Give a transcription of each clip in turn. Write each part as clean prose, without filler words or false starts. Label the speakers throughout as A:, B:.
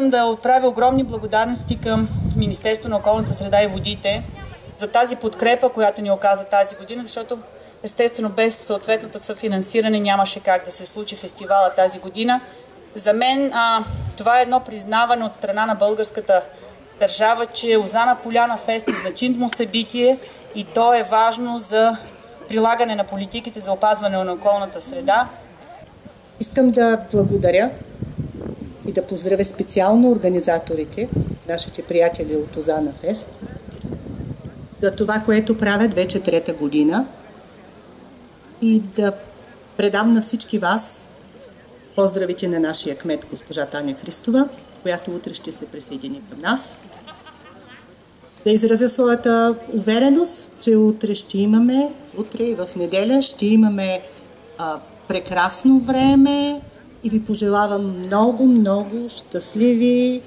A: искам да отправя огромни благодарности към Министерството на околната среда и водите за тази подкрепа, която ни оказа тази година, защото естествено без съответното съфинансиране нямаше как да се случи фестивала тази година. За мен това е едно признаване от страна на българската държава, че Лозана Поляна Фест е значимо събитие и то е важно за прилагане на политиките за опазване на околната среда.
B: Искам да благодаря и да поздравя специално организаторите, нашите приятели от Лозана Фест, за това, което правят вече трета година и да предам на всички вас поздравите на нашия кмет госпожа Таня Христова, която утре ще се присъедини към нас. Да изразя своята увереност, че утре и в неделя ще имаме прекрасно време и ви пожелавам много щастливи,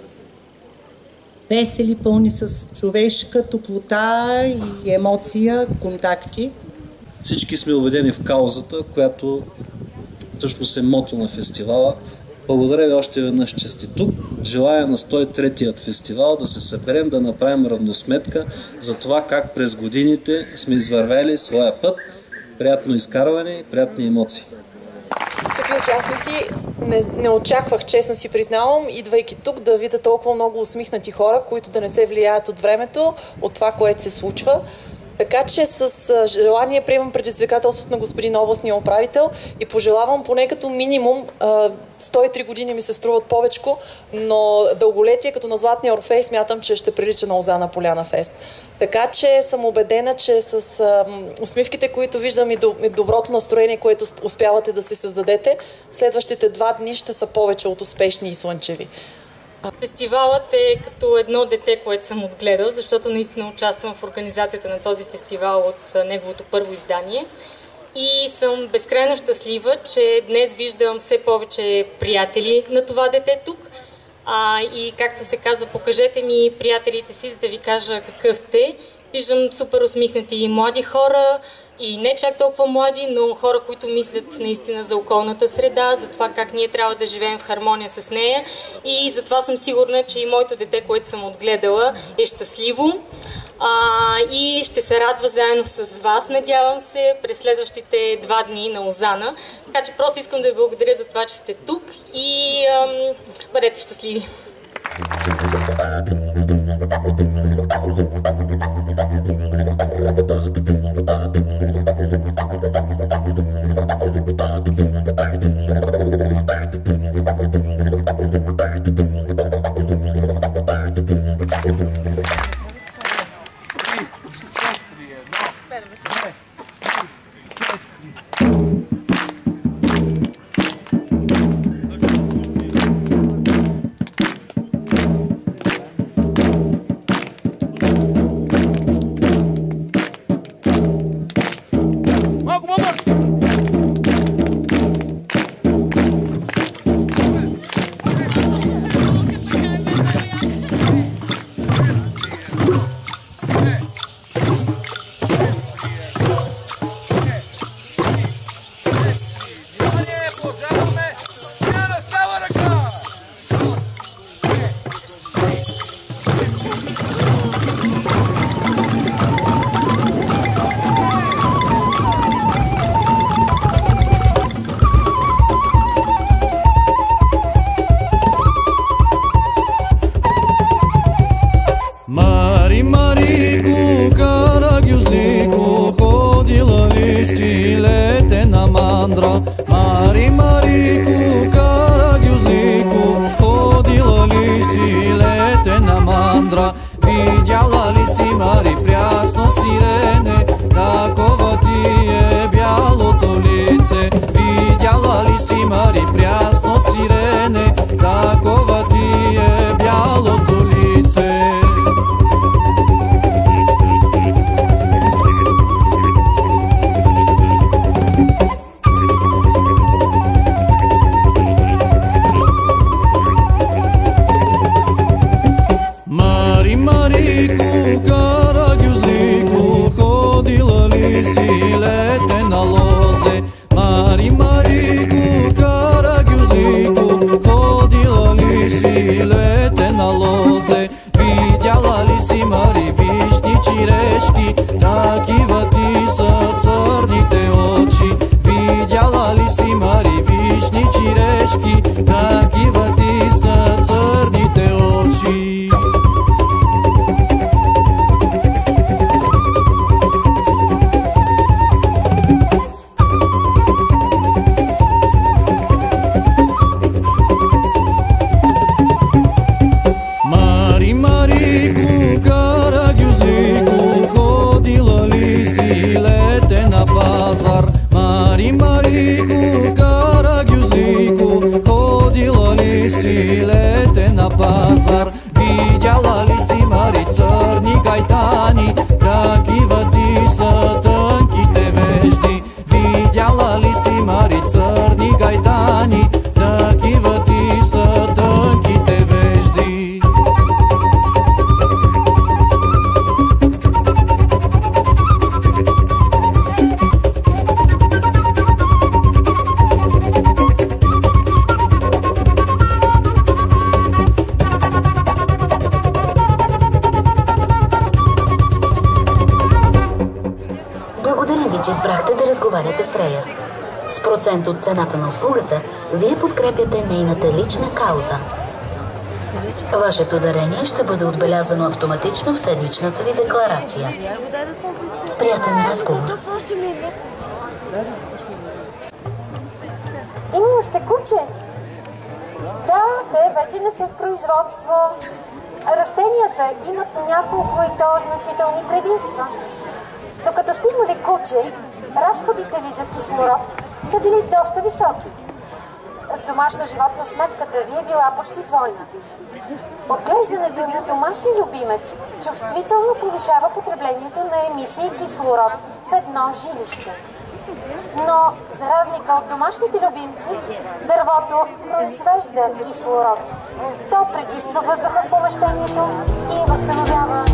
B: весели, пълни с човешка топлота и емоция, контакти.
C: Всички сме убедени в каузата, която всъщност е мото на фестивала. Благодаря ви още веднъж, че сте тук. Желая на 103-тият фестивал да се съберем, да направим равносметка за това как през годините сме извървели своя път. Приятно изкарване, приятни емоции.
D: Скъпи участници, не очаквах, честно си признавам, идвайки тук да видя толкова много усмихнати хора, които да не се влияят от времето, от това, което се случва. Така че с желание приемам предизвикателството на господин областния управител и пожелавам поне като минимум 103 години ми се струват повечко, но дълголетие като на Златния Орфей смятам, че ще прилича на Лозана Поляна Фест. Така че съм убедена, че с усмивките, които виждам и доброто настроение, което успявате да си създадете, следващите 2 дни ще са повече от успешни и слънчеви.
E: Фестивалът е като едно дете, което съм отгледал, защото наистина участвам в организацията на този фестивал от неговото първо издание. И съм безкрайно щастлива, че днес виждам все повече приятели на това дете тук. И както се казва, покажете ми приятелите си, за да ви кажа какъв сте. Виждам супер усмихнати млади хора и не чак толкова млади, но хора, които мислят наистина за околната среда, за това как ние трябва да живеем в хармония с нея. И затова съм сигурна, че и моето дете, което съм отгледала, е щастливо и ще се радва заедно с вас, надявам се, през следващите 2 дни на Лозана. Така че просто искам да ви благодаря за това, че сте тук и бъдете щастливи!
F: Видяла ли си, Мари, прясно сирене, такова ти е бялото лице? Видяла ли си, Мари, прясно сирене, такова ти е бялото лице? Марико, карагюзлико, ходила ли си лете на лозе? Марико, карагюзлико, ходила ли си лете лозе. Видяла ли си, Мари, вишни черешки? Такива ти са църните очи. Видяла ли си, Мари, вишни черешки? Такива ти са църните очи. Мари, Марико, карагюзлико, ходила ли си лете на пазар? Видяла ли си, Мари, църни гайтани? Такива ти са тънките вежди. Видяла ли си, Мари, църни гайтани? Такива ти са тънките вежди.
G: Че избрахте да разговаряте с Рея. С процент от цената на услугата, вие подкрепяте нейната лична кауза. Вашето дарение ще бъде отбелязано автоматично в седмичната ви декларация. Приятен разговор.
H: Имала сте куче? Да, те вече не са в производство. Растенията имат няколко и то значителни предимства. Докато сте имали куче, разходите ви за кислород са били доста високи. С домашно животно сметката ви е била почти двойна. Отглеждането на домашен любимец чувствително повишава потреблението на емисии кислород в едно жилище. Но, за разлика от домашните любимци, дървото произвежда кислород. То пречиства въздуха в помещението и възстановява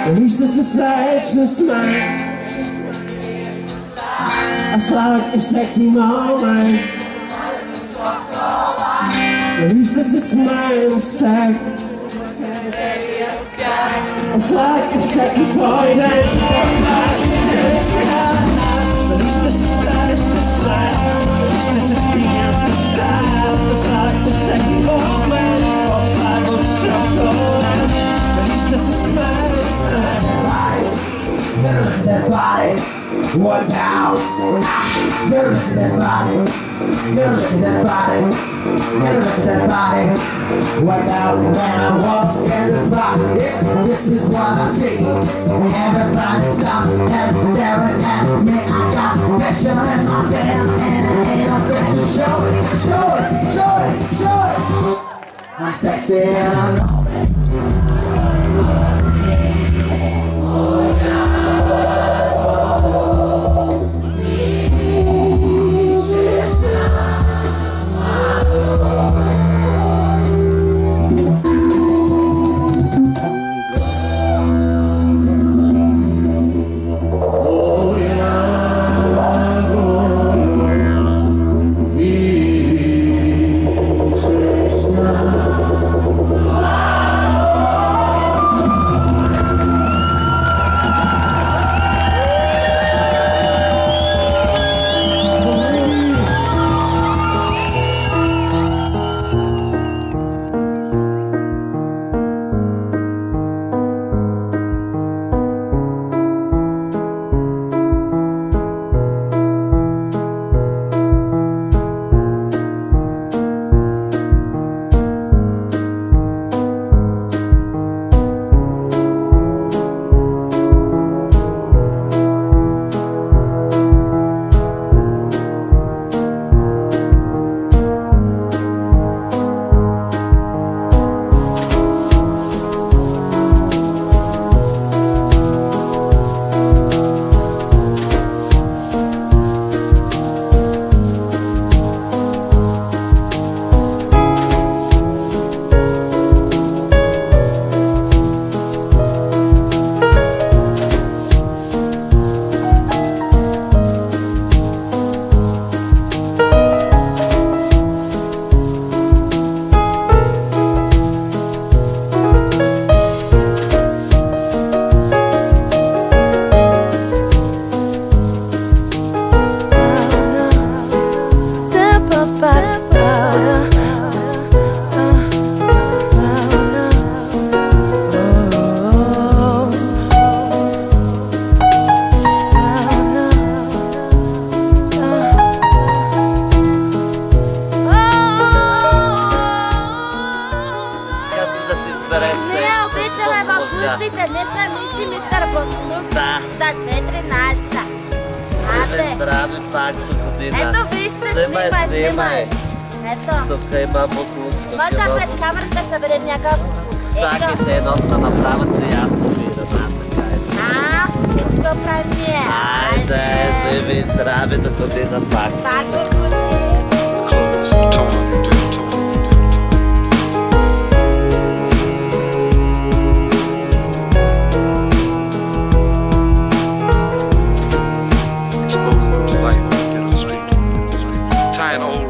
I: Вижте се смееш с мен. Аз радвам всеки момент. Вижте се смеем с теб. Аз радвам всеки твой ден. Вижте се смееш с мен. Вижте се стигнем в къща. Аз радвам всеки момент. Аз радвам шоколад. Вижте се смеем. Never look at that body, what now? Never look at that body, never look at that body, never look at that body. What now? When I walk in the spot, this is what I see. Everybody stops and staring at me. I got passion in my hands and it ain't afraid to show it, show it, show it, show it. I'm sexy and I know it.
J: Буците, не сме мисли, мистер Буцлук.
K: Да.
J: За 2013.
K: Живе здраве пак до година.
J: Ето вижте, снимай. Ето.
K: Тук има буклук.
J: Може да пред камерата да съберем някакъв буклук.
K: Чакайте едно са направа, че аз побирам.
J: Всичко правим ние.
K: Айде, живи и здрави до година пак.
J: Пак буклук.
L: Exposing them to light, get on the street. Tying old